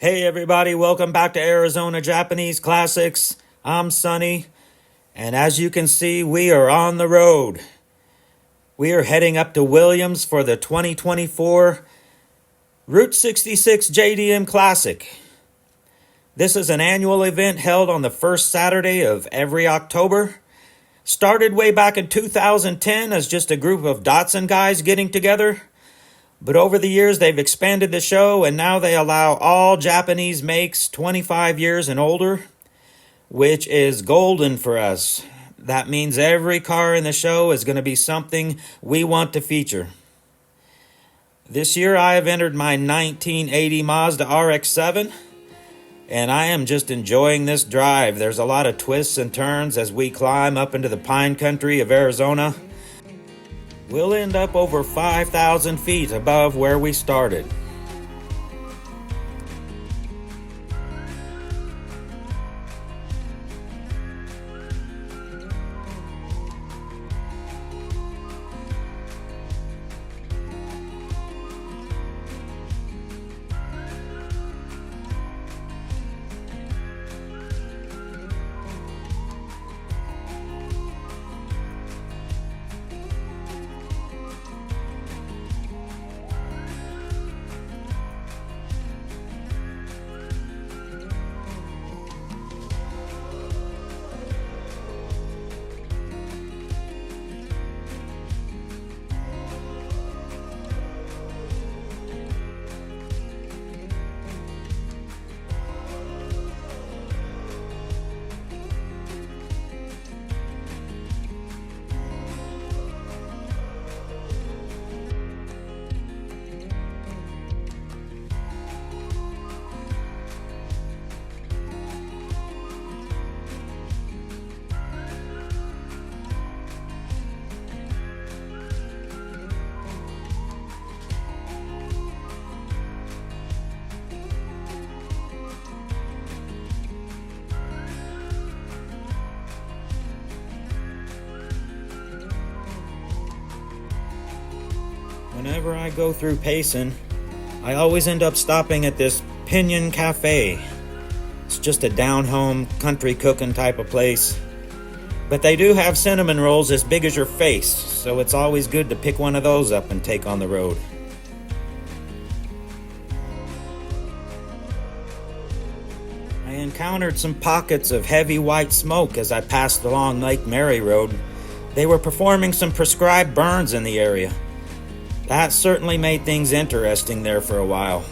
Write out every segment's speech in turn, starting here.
Hey everybody, welcome back to Arizona Japanese Classics. I'm Sonny, and as you can see, we are on the road. We are heading up to Williams for the 2024 Route 66 JDM Classic. This is an annual event held on the first Saturday of every October. Started way back in 2010 as just a group of Datsun guys getting together. But over the years, they've expanded the show, and now they allow all Japanese makes 25 years and older, which is golden for us. That means every car in the show is going to be something we want to feature. This year, I have entered my 1980 Mazda RX-7, and I am just enjoying this drive. There's a lot of twists and turns as we climb up into the pine country of Arizona. We'll end up over 5,000 feet above where we started. Whenever I go through Payson, I always end up stopping at this Pinion Cafe. It's just a down-home, country cooking type of place. But they do have cinnamon rolls as big as your face, so it's always good to pick one of those up and take on the road. I encountered some pockets of heavy white smoke as I passed along Lake Mary Road. They were performing some prescribed burns in the area. That certainly made things interesting there for a while.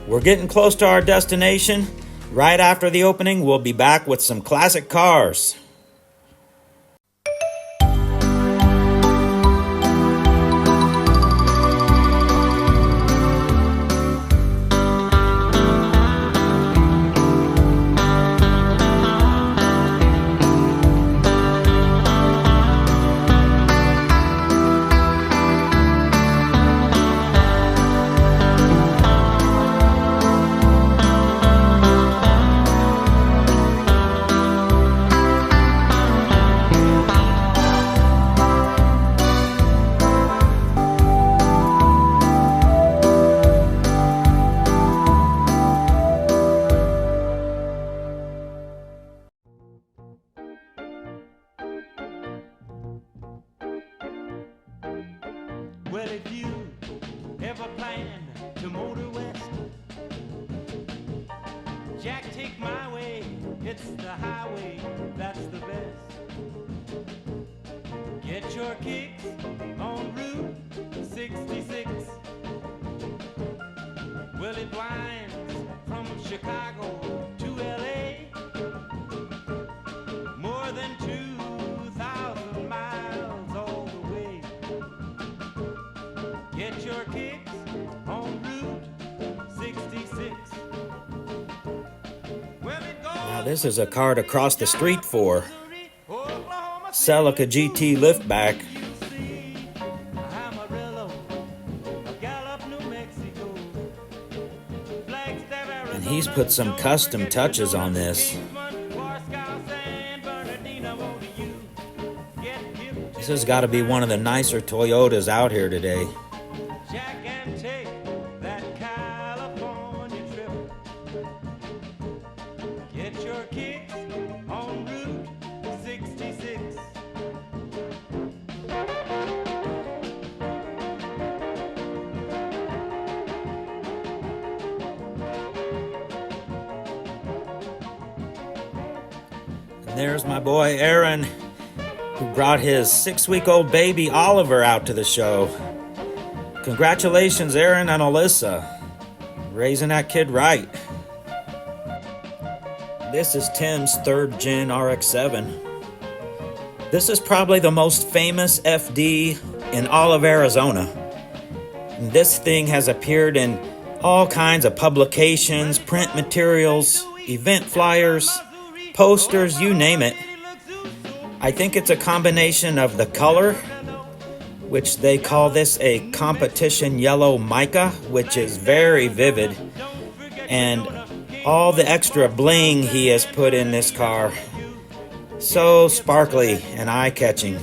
We're getting close to our destination. Right after the opening, we'll be back with some classic cars. Well, if you ever plan to motor west, Jack, take my way, it's the highway, that's the best. Get your kicks on Route 66. Well, it winds from Chicago to LA, more than 2,000 miles all the way. Get your kicks on Route 66. Now this is a car to cross the street for. Celica GT liftback. And he's put some custom touches on this. This has got to be one of the nicer Toyotas out here today. Jack and take that California There's my boy Aaron, who brought his 6-week-old baby Oliver out to the show. Congratulations, Aaron and Alyssa. Raising that kid right. This is Tim's 3rd Gen RX-7. This is probably the most famous FD in all of Arizona. And this thing has appeared in all kinds of publications, print materials, event flyers, posters, you name it. I think it's a combination of the color, which they call this a competition yellow mica, which is very vivid, and all the extra bling he has put in this car. So sparkly and eye-catching.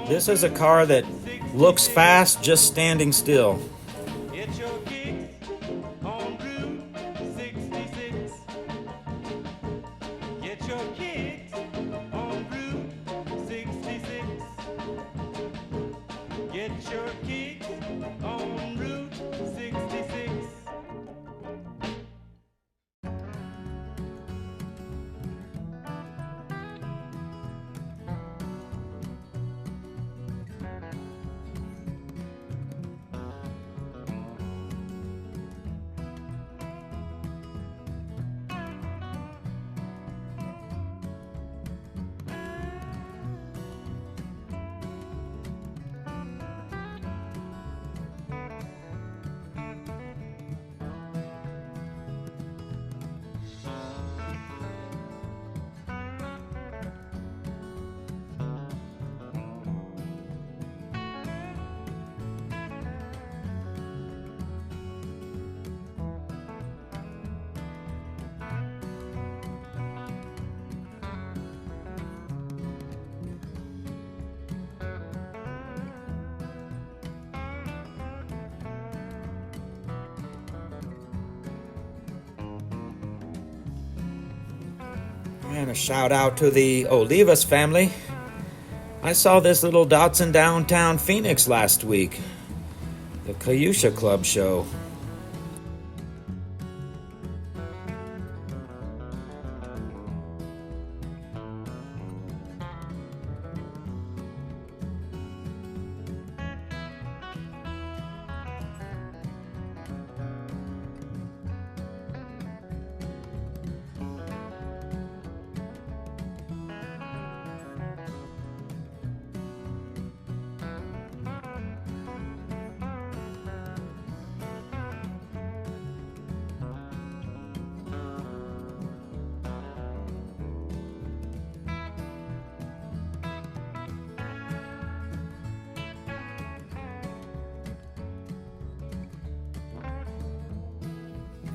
This is a car that looks fast just standing still. And a shout out to the Olivas family. I saw this little Datsun downtown Phoenix last week. The Kayusha Club show.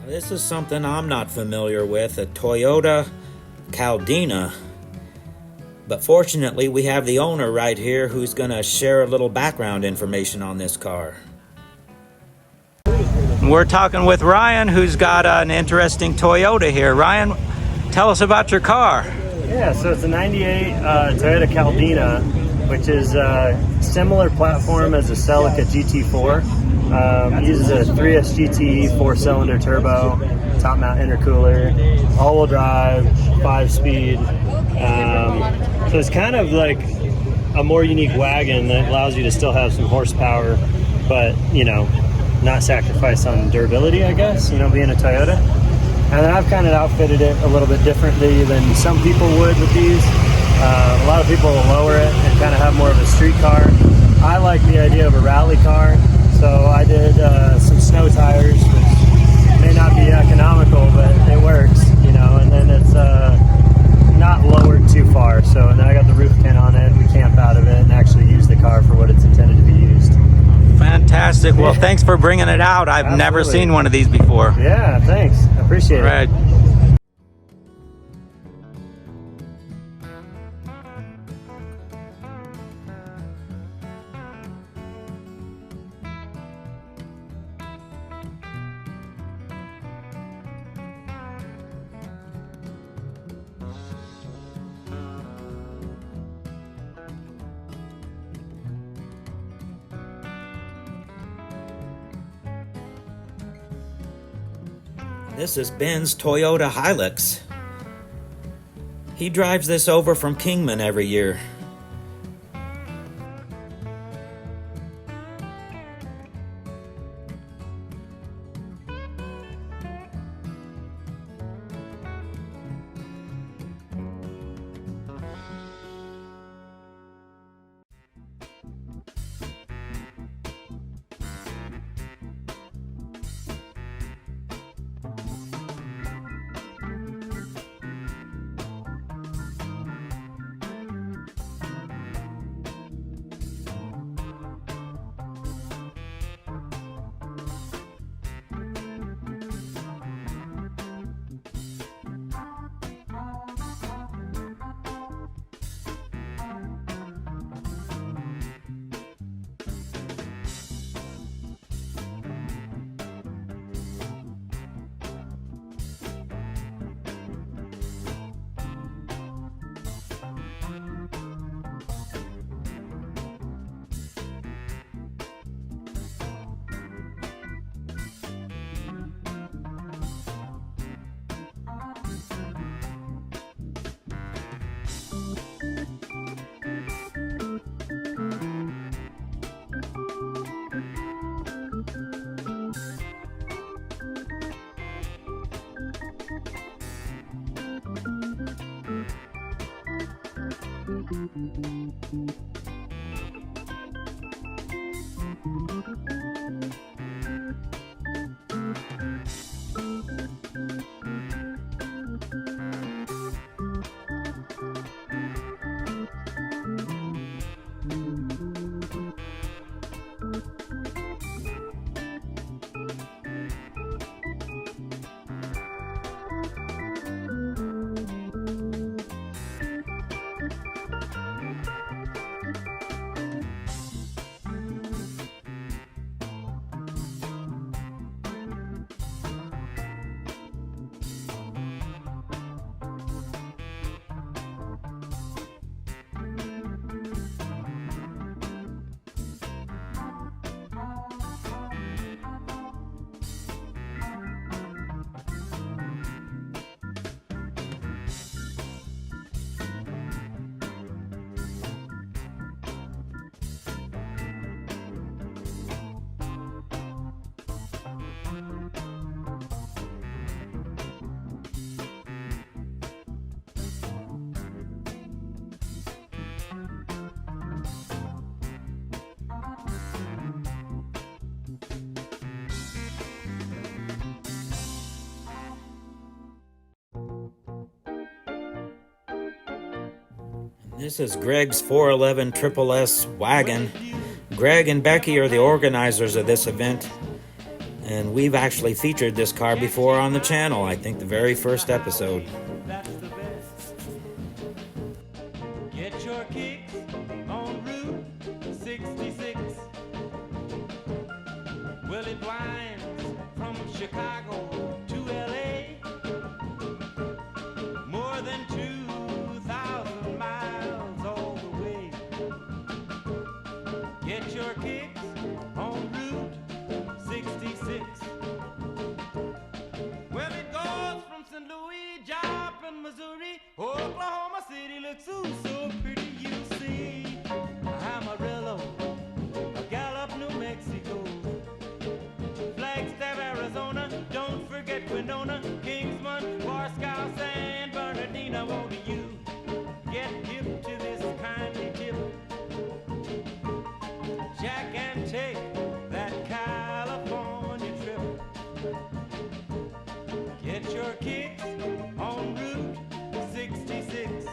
This is something I'm not familiar with, a Toyota Caldina. But fortunately, we have the owner right here who's going to share a little background information on this car. We're talking with Ryan, who's got an interesting Toyota here. Ryan, tell us about your car. Yeah, so it's a 98 Toyota Caldina, which is a similar platform as a Celica GT4. Uses a 3S GT 4-cylinder turbo, top mount intercooler, all-wheel drive, 5-speed. So it's kind of like a more unique wagon that allows you to still have some horsepower, but, you know, not sacrifice on durability, I guess, you know, being a Toyota. And then I've kind of outfitted it a little bit differently than some people would with these. A lot of people will lower it and kind of have more of a street car. I like the idea of a rally car, so I did some snow tires, which may not be economical, but it works, you know, and then it's not lowered too far. So, and then I got the roof tin on it. We camp out of it and actually use the car for what it's intended to be used. Fantastic. Well, thanks for bringing it out. I've never seen one of these before. Yeah, thanks. I appreciate it. This is Ben's Toyota Hilux. He drives this over from Kingman every year. This is Greg's 411 Triple S wagon. Greg and Becky are the organizers of this event, and we've actually featured this car before on the channel, I think the very first episode. That's the best. Get your kicks on Route 66. Well, it winds from Chicago to LA. More than 2,000 miles all the way. Get your kicks on Route 66. Well, it goes from St. Louis, Joplin, Missouri, Oklahoma City looks so pretty, you see. Amarillo, Gallup, New Mexico, Flagstaff, Arizona, don't forget Winona, Kingsman, Warsaw, San Bernardino. Won't you get hip to this kindly tip? Jack and take that California trip. Get your kicks on Route 66.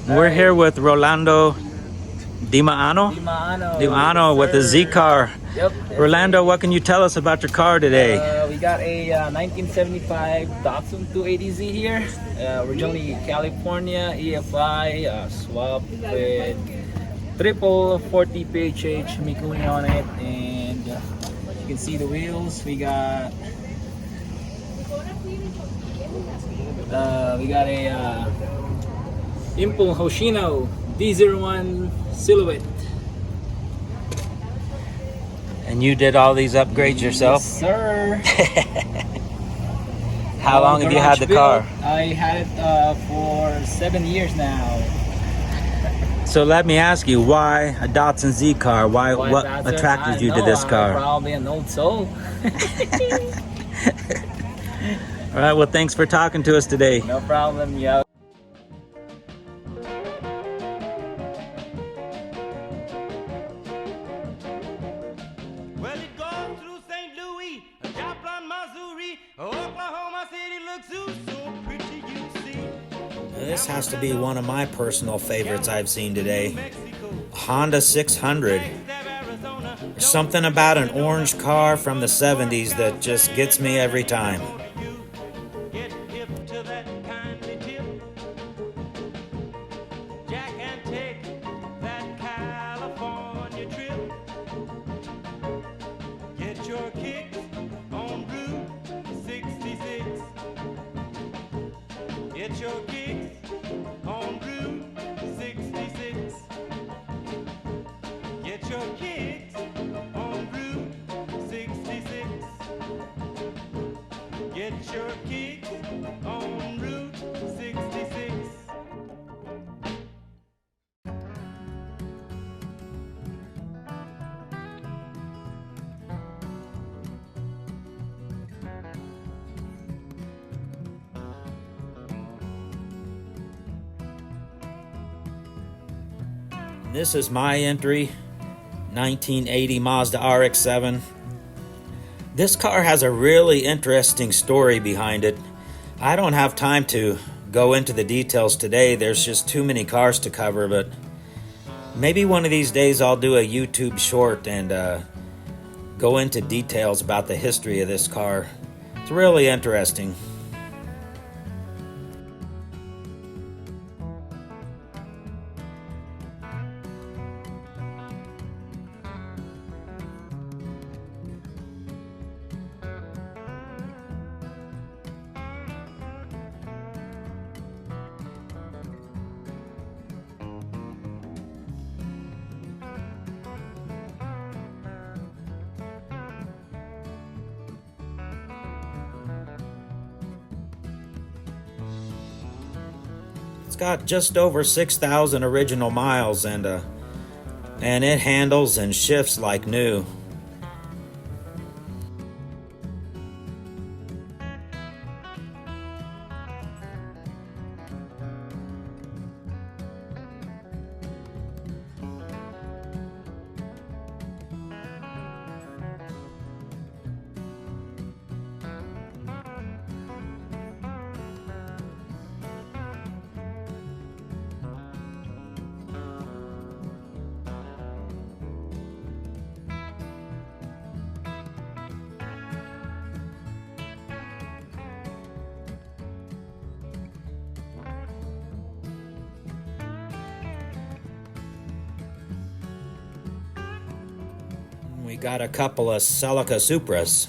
We're here with Rolando Di Maano with the Z car. Yep. Rolando, what can you tell us about your car today? We got a 1975 Datsun 280Z here. Originally California EFI, swapped with triple 40 PHH Mikuni on it, and you can see the wheels. We got a Impul Hoshino D01 Silhouette. And you did all these upgrades yourself? Yes, sir. How long have you had the car? I had it for 7 years now. So let me ask you, why a Datsun Z car? What Datsun? attracted you to know, this I'm car? probably an old soul. All right, well, thanks for talking to us today. No problem, yo. Well, it goes through St. Louis, Joplin, Missouri, Oklahoma City looks so pretty, you see. This has to be one of my personal favorites I've seen today. Mexico, A Honda 600. Arizona, There's something about an orange car from the 70s that just gets me every time. get hip to that kindly tip. Jack and take that California trip. Get your kicks on Route 66. Get your kicks on Route 66. Get your kicks on Route 66. Get your kicks on Route 66. This is my entry, 1980 Mazda RX-7. This car has a really interesting story behind it. I don't have time to go into the details today. There's just too many cars to cover, but maybe one of these days I'll do a YouTube short and go into details about the history of this car. It's really interesting. It's got just over 6,000 original miles and it handles and shifts like new. We got a couple of Celica Supras.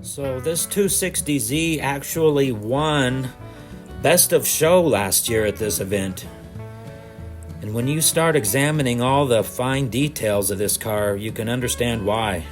So this 260Z actually won Best of Show last year at this event. And when you start examining all the fine details of this car, you can understand why.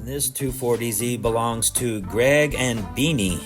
This 240Z belongs to Greg and Beanie.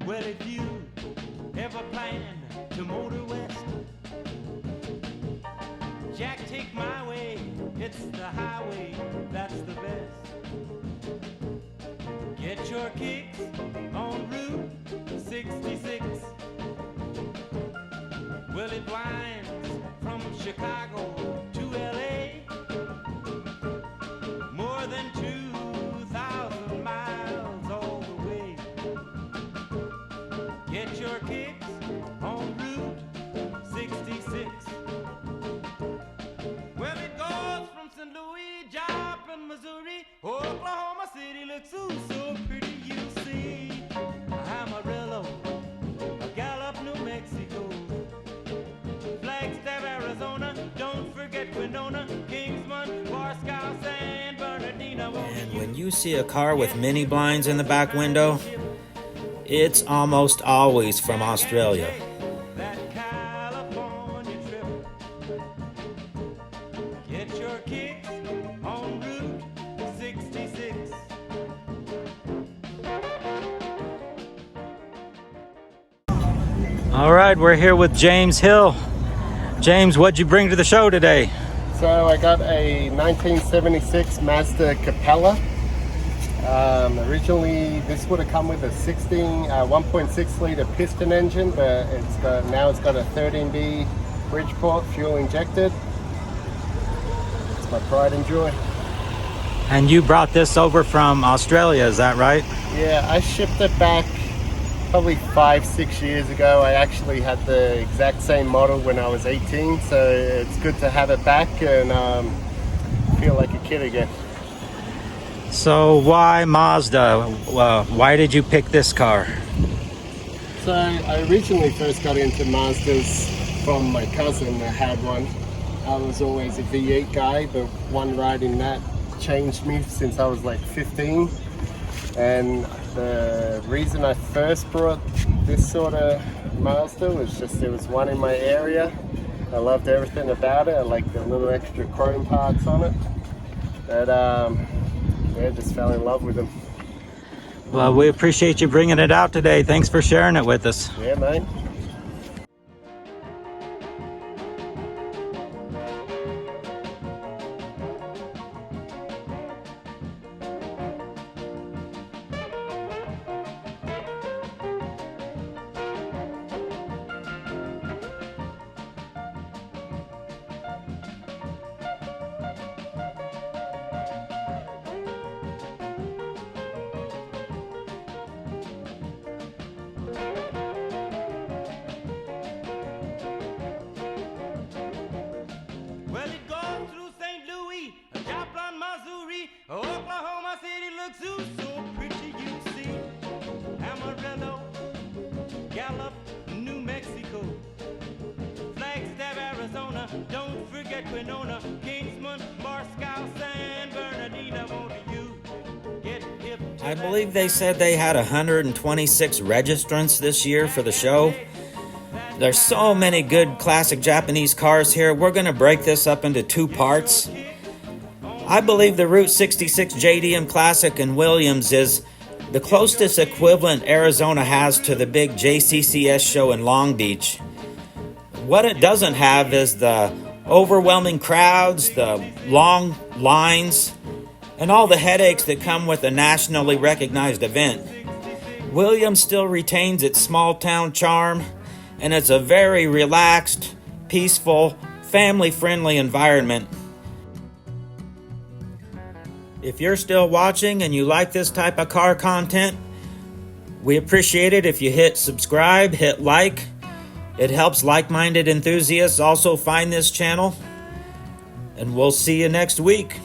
Well, if you ever plan to motor west, Jack, take my way, it's the highway, that's the best. Get your kicks on Route 66. Well, it winds from Chicago to LA, more than 2,000 miles all the way. Get your kicks on Route 66. Well, it goes from St. Louis, Joplin, Missouri, Oklahoma City looks ooh so pretty, you see. Amarillo, Gallup, New Mexico, Flagstaff, Arizona, don't forget Winona, Kingsman, Warsaw, San Bernardino. And when you see a car with mini blinds in the back window, it's almost always from Australia. That California trip. Get your kicks on Route 66. All right, we're here with James Hill. James, what'd you bring to the show today? So I got a 1976 Mazda Capella. Originally, this would have come with a 1.6 liter piston engine, but now it's got a 13B Bridgeport fuel injected. It's my pride and joy. And you brought this over from Australia, is that right? Yeah, I shipped it back probably 5-6 years ago. I actually had the exact same model when I was 18, so it's good to have it back and feel like a kid again. So why Mazda? Why did you pick this car? So I originally first got into Mazdas from my cousin that had one. I was always a V8 guy, but one ride in that changed me since I was like 15. And the reason I first brought this sort of Mazda was just there was one in my area. I loved everything about it. I liked the little extra chrome parts on it. But yeah, just fell in love with them. Well, we appreciate you bringing it out today. Thanks for sharing it with us. Yeah, mate. Well, it goes through St. Louis, Joplin, Missouri, Oklahoma City looks so pretty, you see. Amarillo, Gallup, New Mexico, Flagstaff, Arizona, don't forget Winona, Kingsman, Moscow, San Bernardino, won't you get hip to I that believe they said they had 126 registrants this year for the show. There's so many good classic Japanese cars here. We're going to break this up into two parts. I believe the Route 66 JDM Classic in Williams is the closest equivalent Arizona has to the big JCCS show in Long Beach. What it doesn't have is the overwhelming crowds, the long lines, and all the headaches that come with a nationally recognized event. Williams still retains its small town charm, and it's a very relaxed, peaceful, family-friendly environment. If you're still watching and you like this type of car content, we appreciate it if you hit subscribe, hit like. It helps like-minded enthusiasts also find this channel. And we'll see you next week.